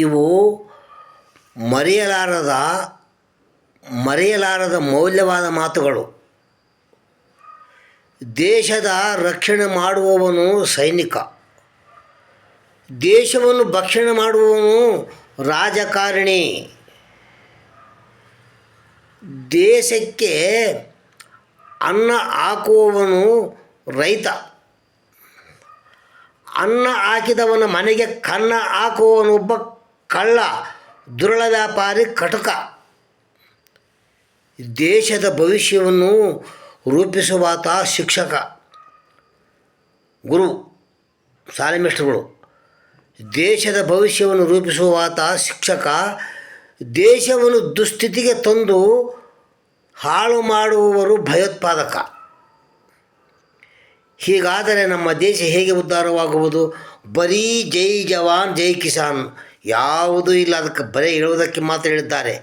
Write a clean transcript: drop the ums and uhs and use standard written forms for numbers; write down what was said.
ಇವು ಮರೆಯಲಾರದ ಮೌಲ್ಯವಾದ ಮಾತುಗಳು. ದೇಶದ ರಕ್ಷಣೆ ಮಾಡುವವನು ಸೈನಿಕ, ದೇಶವನ್ನು ಭಕ್ಷಣೆ ಮಾಡುವವನು ರಾಜಕಾರಣಿ. ದೇಶಕ್ಕೆ ಅನ್ನ ಹಾಕುವವನು ರೈತ, ಅನ್ನ ಹಾಕಿದವನ ಮನೆಗೆ ಕನ್ನ ಹಾಕುವವನೊಬ್ಬ ಕಳ್ಳ, ದುರುಳ ವ್ಯಾಪಾರಿ, ಕಟುಕ. ದೇಶದ ಭವಿಷ್ಯವನ್ನು ರೂಪಿಸುವಾತ ಶಿಕ್ಷಕ, ಗುರು, ಶಾಲೆ ಮೇಷ್ಟ್ರುಗಳು. ದೇಶದ ಭವಿಷ್ಯವನ್ನು ರೂಪಿಸುವಾತ ಶಿಕ್ಷಕ, ದೇಶವನ್ನು ದುಸ್ಥಿತಿಗೆ ತಂದು ಹಾಳು ಮಾಡುವವರು ಭಯೋತ್ಪಾದಕ. ಹೀಗಾದರೆ ನಮ್ಮ ದೇಶ ಹೇಗೆ ಉದ್ಧಾರವಾಗುವುದು? ಬರೀ ಜೈ ಜವಾನ್ ಜೈ ಕಿಸಾನ್ ಯಾವುದೂ ಇಲ್ಲ, ಅದಕ್ಕೆ ಬರೀ ಹೇಳುವುದಕ್ಕೆ ಮಾತ್ರ ಹೇಳಿದ್ದಾರೆ.